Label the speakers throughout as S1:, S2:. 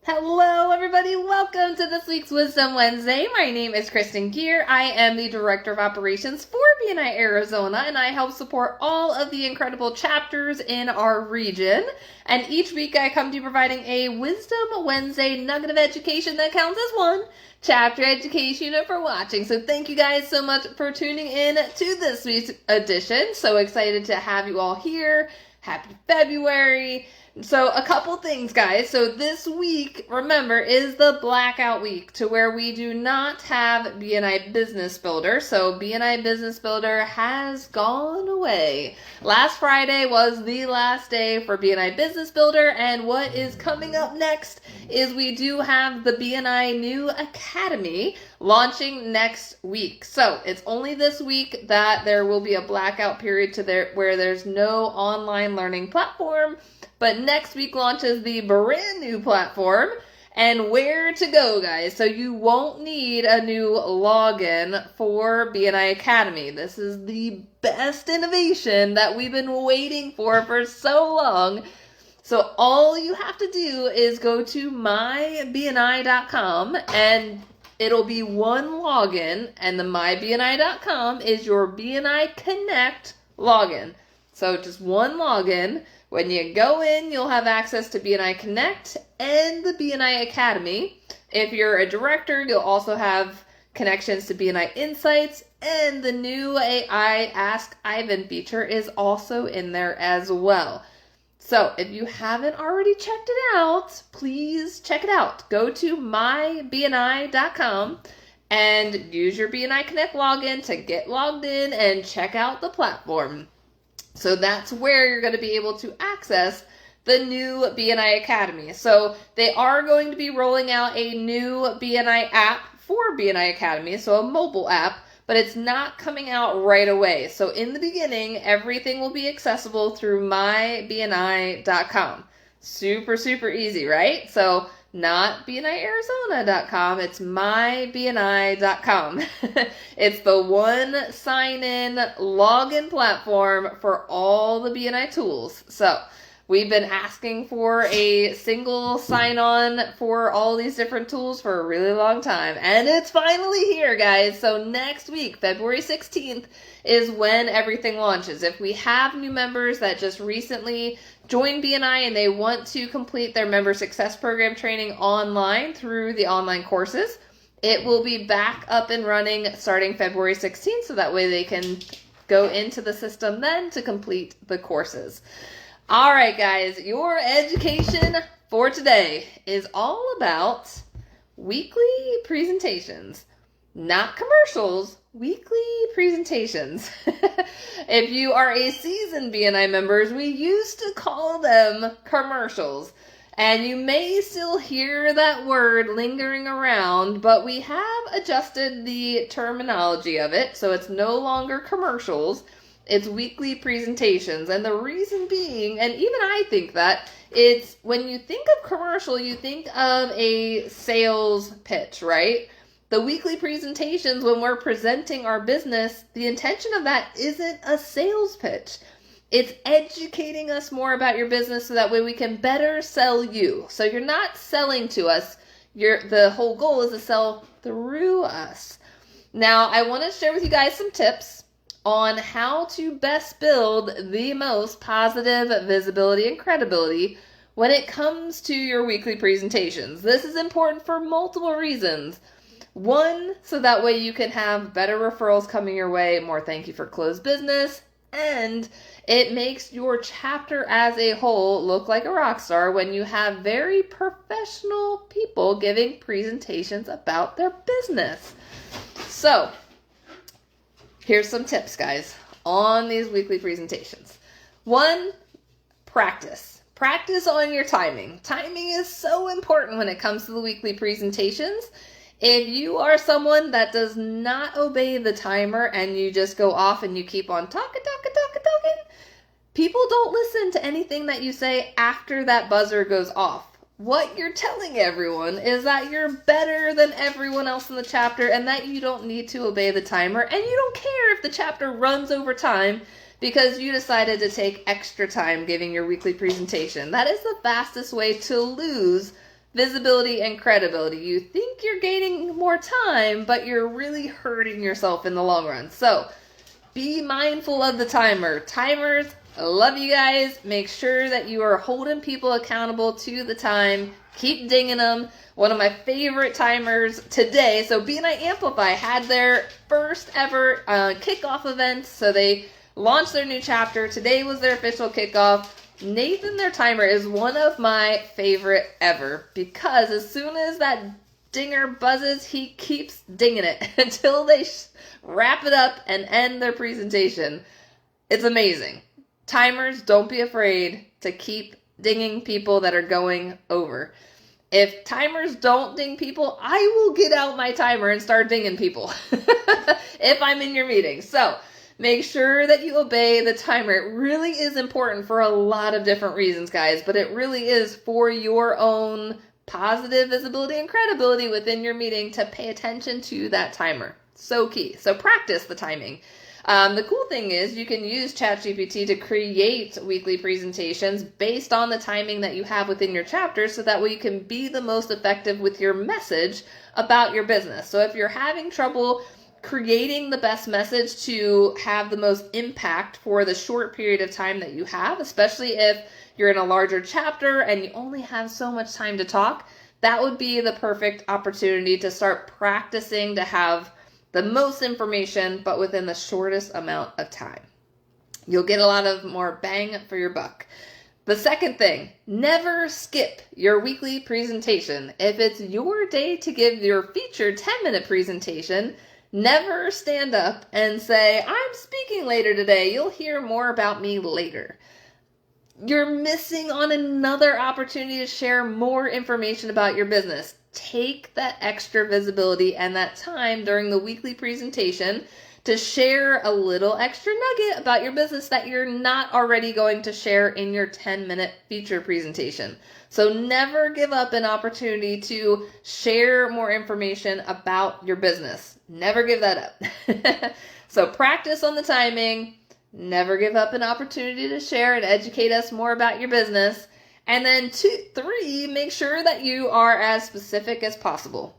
S1: Hello, everybody. Welcome to this week's Wisdom Wednesday. My name is Kristen Gear. I am the Director of Operations for BNI Arizona, and I help support all of the incredible chapters in our region. And each week I come to you providing a Wisdom Wednesday nugget of education that counts as one chapter education for watching. So thank you guys so much for tuning in to this week's edition. So excited to have you all here. Happy February. So a couple things, guys. So this week, remember, is the blackout week to where we do not have BNI Business Builder. So BNI Business Builder has gone away. Last Friday was the last day for BNI Business Builder, and what is coming up next is we do have the BNI New Academy launching next week. So it's only this week that there will be a blackout period where there's no online learning platform. But next week launches the brand new platform and where to go, guys. So you won't need a new login for BNI Academy. This is the best innovation that we've been waiting for so long. So all you have to do is go to mybni.com and it'll be one login, and the mybni.com is your BNI Connect login. So just one login. When you go in, you'll have access to BNI Connect and the BNI Academy. If you're a director, you'll also have connections to BNI Insights, and the new AI Ask Ivan feature is also in there as well. So if you haven't already checked it out, please check it out. Go to mybni.com and use your BNI Connect login to get logged in and check out the platform. So that's where you're going to be able to access the new BNI Academy. So they are going to be rolling out a new BNI app for BNI Academy, so a mobile app, but it's not coming out right away. So in the beginning, everything will be accessible through mybni.com. Super, super easy, right? So not BNIArizona.com, it's mybni.com. It's the one sign-in login platform for all the BNI tools. So we've been asking for a single sign-on for all these different tools for a really long time, and it's finally here, guys. So next week, February 16th, is when everything launches. If we have new members that just recently joined BNI and they want to complete their member success program training online through the online courses, it will be back up and running starting February 16th, so that way they can go into the system then to complete the courses. All right, guys, your education for today is all about weekly presentations, not commercials, weekly presentations. If you are a seasoned BNI members, we used to call them commercials. And you may still hear that word lingering around, but we have adjusted the terminology of it, so it's no longer commercials. It's weekly presentations. And the reason being, and even I think that, it's when you think of commercial, you think of a sales pitch, right? The weekly presentations, when we're presenting our business, the intention of that isn't a sales pitch. It's educating us more about your business so that way we can better sell you. So you're not selling to us. The whole goal is to sell through us. Now, I want to share with you guys some tips on how to best build the most positive visibility and credibility when it comes to your weekly presentations. This is important for multiple reasons. One, so that way you can have better referrals coming your way, more thank you for closed business, and it makes your chapter as a whole look like a rock star when you have very professional people giving presentations about their business. So, here's some tips, guys, on these weekly presentations. One, practice. Practice on your timing. Timing is so important when it comes to the weekly presentations. If you are someone that does not obey the timer and you just go off and you keep on talking, people don't listen to anything that you say after that buzzer goes off. What you're telling everyone is that you're better than everyone else in the chapter and that you don't need to obey the timer, and you don't care if the chapter runs over time because you decided to take extra time giving your weekly presentation. That is the fastest way to lose visibility and credibility. You think you're gaining more time, but you're really hurting yourself in the long run. So be mindful of the timer. Timers, I love you guys. Make sure that you are holding people accountable to the time. Keep dinging them. One of my favorite timers today, so BNI Amplify had their first ever kickoff event. So they launched their new chapter. Today was their official kickoff. Nathan, their timer, is one of my favorite ever because as soon as that dinger buzzes, he keeps dinging it until they wrap it up and end their presentation. It's amazing. Timers, don't be afraid to keep dinging people that are going over. If timers don't ding people, I will get out my timer and start dinging people if I'm in your meeting. So make sure that you obey the timer. It really is important for a lot of different reasons, guys, but it really is for your own positive visibility and credibility within your meeting to pay attention to that timer. So key. So practice the timing. The cool thing is you can use ChatGPT to create weekly presentations based on the timing that you have within your chapter so that way you can be the most effective with your message about your business. So if you're having trouble creating the best message to have the most impact for the short period of time that you have, especially if you're in a larger chapter and you only have so much time to talk, that would be the perfect opportunity to start practicing to have the most information, but within the shortest amount of time. You'll get a lot of more bang for your buck. The second thing, never skip your weekly presentation. If it's your day to give your featured 10-minute presentation, never stand up and say, I'm speaking later today. You'll hear more about me later. You're missing on another opportunity to share more information about your business. Take that extra visibility and that time during the weekly presentation to share a little extra nugget about your business that you're not already going to share in your 10-minute feature presentation. So never give up an opportunity to share more information about your business. Never give that up. So practice on the timing. Never give up an opportunity to share and educate us more about your business. And then 3, make sure that you are as specific as possible.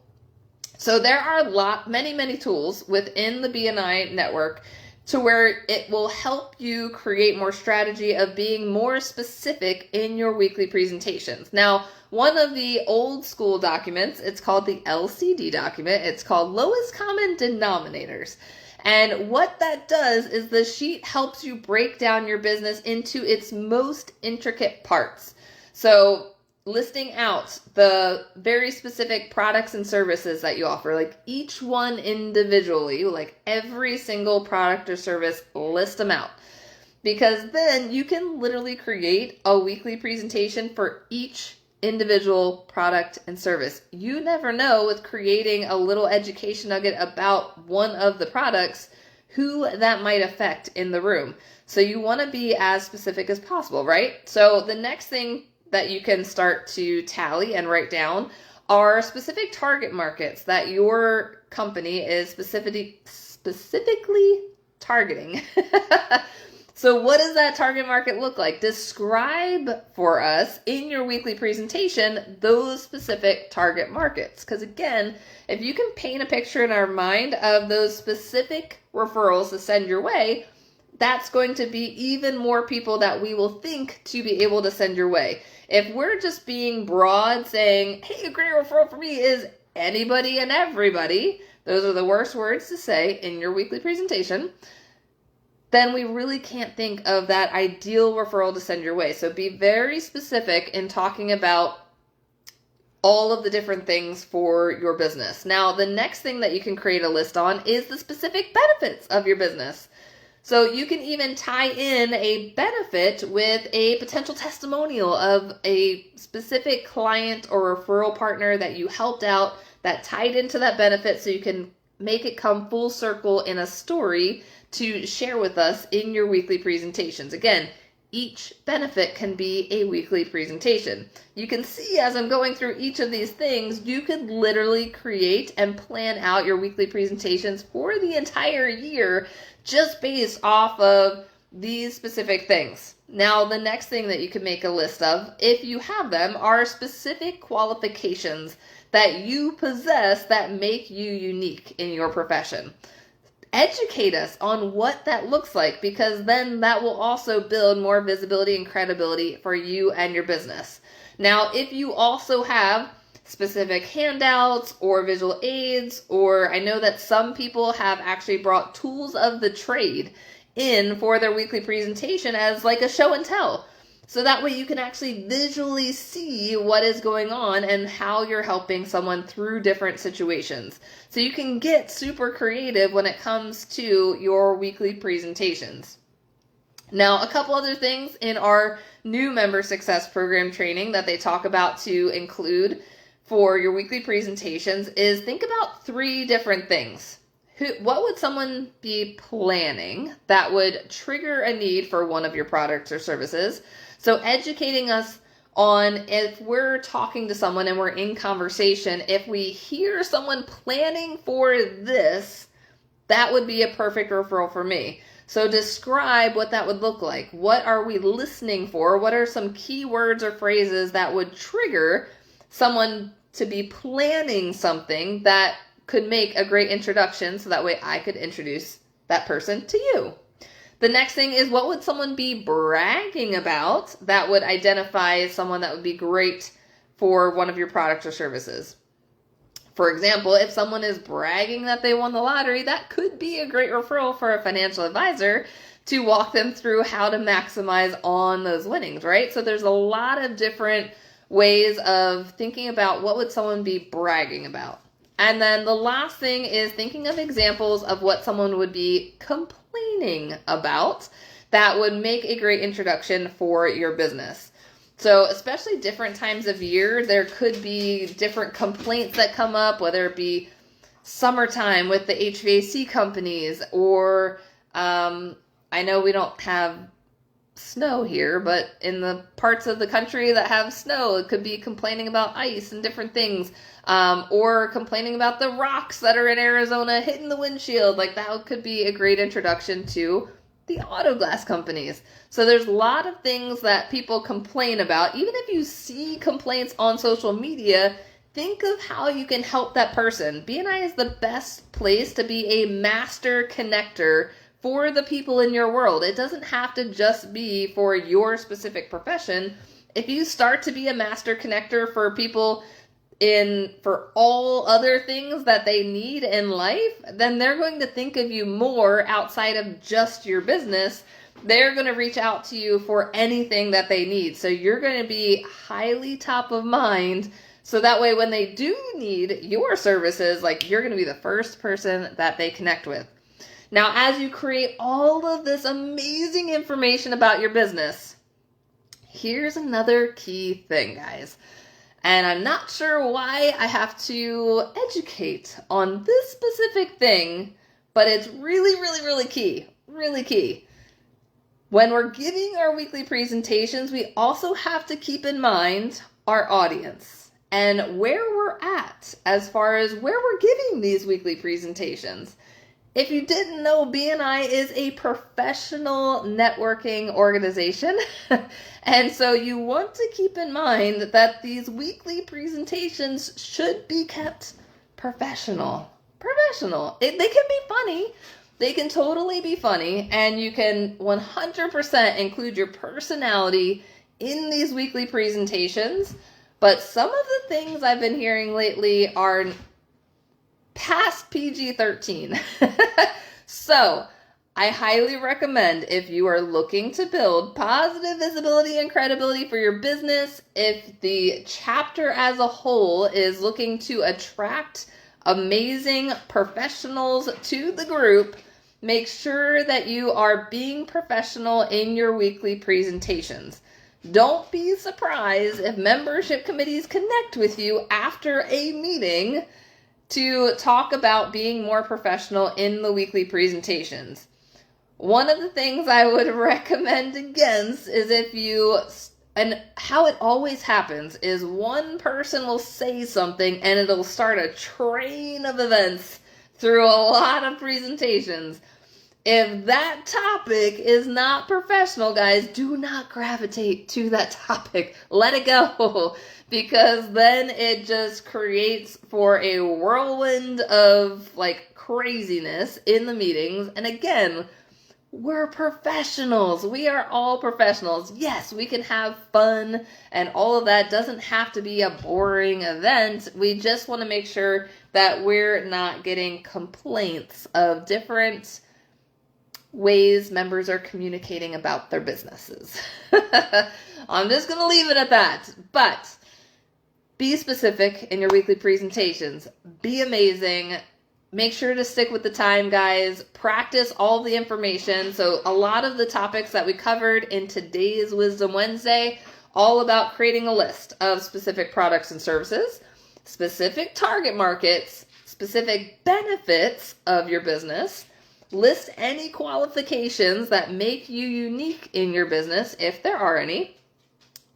S1: So there are many tools within the BNI network to where it will help you create more strategy of being more specific in your weekly presentations. Now, one of the old school documents, it's called the LCD document. It's called Lowest Common Denominators. And what that does is the sheet helps you break down your business into its most intricate parts. So listing out the very specific products and services that you offer, like each one individually, like every single product or service, list them out. Because then you can literally create a weekly presentation for each individual product and service. You never know with creating a little education nugget about one of the products who that might affect in the room. So you want to be as specific as possible, right? So the next thing that you can start to tally and write down are specific target markets that your company is specifically targeting. So what does that target market look like? Describe for us in your weekly presentation those specific target markets. Because again, if you can paint a picture in our mind of those specific referrals to send your way, that's going to be even more people that we will think to be able to send your way. If we're just being broad saying, hey, a great referral for me is anybody and everybody, those are the worst words to say in your weekly presentation, then we really can't think of that ideal referral to send your way. So be very specific in talking about all of the different things for your business. Now, the next thing that you can create a list on is the specific benefits of your business. So you can even tie in a benefit with a potential testimonial of a specific client or referral partner that you helped out that tied into that benefit, so you can make it come full circle in a story to share with us in your weekly presentations. Again, each benefit can be a weekly presentation. You can see as I'm going through each of these things, you could literally create and plan out your weekly presentations for the entire year just based off of these specific things. Now, the next thing that you can make a list of, if you have them, are specific qualifications that you possess that make you unique in your profession. Educate us on what that looks like, because then that will also build more visibility and credibility for you and your business. Now, if you also have specific handouts or visual aids, or I know that some people have actually brought tools of the trade in for their weekly presentation as like a show and tell. So that way you can actually visually see what is going on and how you're helping someone through different situations. So you can get super creative when it comes to your weekly presentations. Now, a couple other things in our new member success program training that they talk about to include for your weekly presentations is think about 3 different things. What would someone be planning that would trigger a need for one of your products or services? So educating us on, if we're talking to someone and we're in conversation, if we hear someone planning for this, that would be a perfect referral for me. So describe what that would look like. What are we listening for? What are some key words or phrases that would trigger someone to be planning something that could make a great introduction, so that way I could introduce that person to you? The next thing is, what would someone be bragging about that would identify someone that would be great for one of your products or services? For example, if someone is bragging that they won the lottery, that could be a great referral for a financial advisor to walk them through how to maximize on those winnings, right? So there's a lot of different ways of thinking about what would someone be bragging about. And then the last thing is thinking of examples of what someone would be complaining about that would make a great introduction for your business. So especially different times of year, there could be different complaints that come up, whether it be summertime with the HVAC companies, or I know we don't have snow here, but in the parts of the country that have snow, it could be complaining about ice and different things, or complaining about the rocks that are in Arizona hitting the windshield. Like, that could be a great introduction to the auto glass companies. So there's a lot of things that people complain about. Even if you see complaints on social media, think of how you can help that person. BNI is the best place to be a master connector for the people in your world. It doesn't have to just be for your specific profession. If you start to be a master connector for people for all other things that they need in life, then they're going to think of you more outside of just your business. They're going to reach out to you for anything that they need. So you're going to be highly top of mind. So that way, when they do need your services, like, you're going to be the first person that they connect with. Now, as you create all of this amazing information about your business, here's another key thing, guys. And I'm not sure why I have to educate on this specific thing, but it's really, really, really key. Really key. When we're giving our weekly presentations, we also have to keep in mind our audience and where we're at as far as where we're giving these weekly presentations. If you didn't know, BNI is a professional networking organization. And so you want to keep in mind that these weekly presentations should be kept professional. They can be funny. They can totally be funny. And you can 100% include your personality in these weekly presentations. But some of the things I've been hearing lately are past PG-13. So I highly recommend, if you are looking to build positive visibility and credibility for your business, if the chapter as a whole is looking to attract amazing professionals to the group, make sure that you are being professional in your weekly presentations. Don't be surprised if membership committees connect with you after a meeting to talk about being more professional in the weekly presentations. One of the things I would recommend against is and how it always happens is one person will say something and it'll start a train of events through a lot of presentations. If that topic is not professional, guys, do not gravitate to that topic. Let it go, because then it just creates for a whirlwind of like craziness in the meetings. And again, we're professionals. We are all professionals. Yes, we can have fun and all of that. Doesn't have to be a boring event. We just want to make sure that we're not getting complaints of different ways members are communicating about their businesses. I'm just going to leave it at that. But be specific in your weekly presentations. Be amazing. Make sure to stick with the time, guys. Practice all the information. So a lot of the topics that we covered in today's Wisdom Wednesday, all about creating a list of specific products and services, specific target markets, specific benefits of your business. List any qualifications that make you unique in your business, if there are any.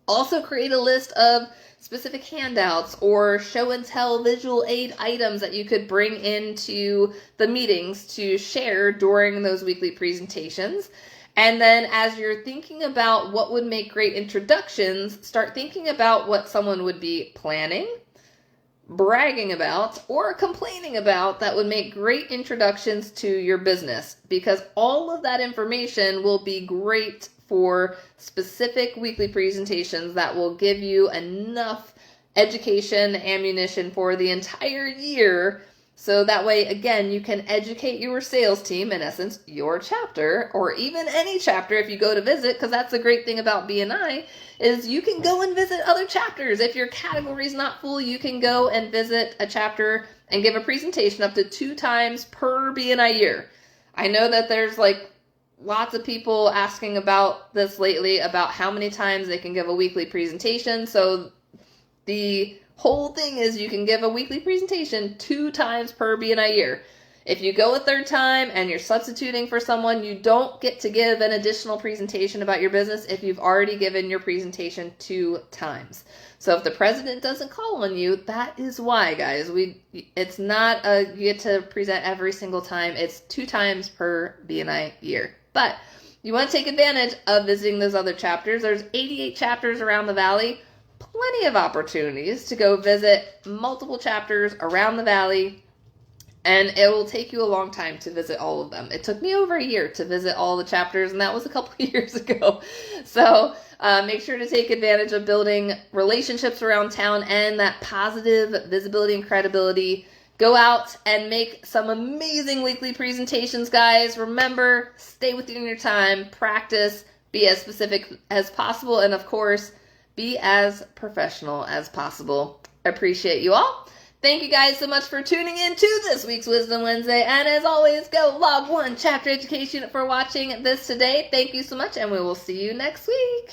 S1: Also create a list of specific handouts or show and tell visual aid items that you could bring into the meetings to share during those weekly presentations. And then as you're thinking about what would make great introductions, start thinking about what someone would be planning, bragging about, or complaining about that would make great introductions to your business, because all of that information will be great for specific weekly presentations that will give you enough education ammunition for the entire year. So that way, again, you can educate your sales team, in essence, your chapter, or even any chapter if you go to visit, because that's the great thing about BNI, is you can go and visit other chapters. If your category is not full, you can go and visit a chapter and give a presentation up to 2 times per BNI year. I know that there's like lots of people asking about this lately, about how many times they can give a weekly presentation. So the whole thing is you can give a weekly presentation 2 times per BNI year. If you go a 3rd time and you're substituting for someone, you don't get to give an additional presentation about your business if you've already given your presentation 2 times. So if the president doesn't call on you, that is why, guys. It's not you get to present every single time. It's 2 times per BNI year. But you want to take advantage of visiting those other chapters. There's 88 chapters around the valley. Plenty of opportunities to go visit multiple chapters around the valley, and it will take you a long time to visit all of them. It took me over a year to visit all the chapters, and that was a couple of years ago. So make sure to take advantage of building relationships around town and that positive visibility and credibility. Go out and make some amazing weekly presentations, guys. Remember, stay within your time, practice, be as specific as possible, and of course, be as professional as possible. I appreciate you all. Thank you guys so much for tuning in to this week's Wisdom Wednesday. And as always, go Log 1 Chapter Education for watching this today. Thank you so much, and we will see you next week.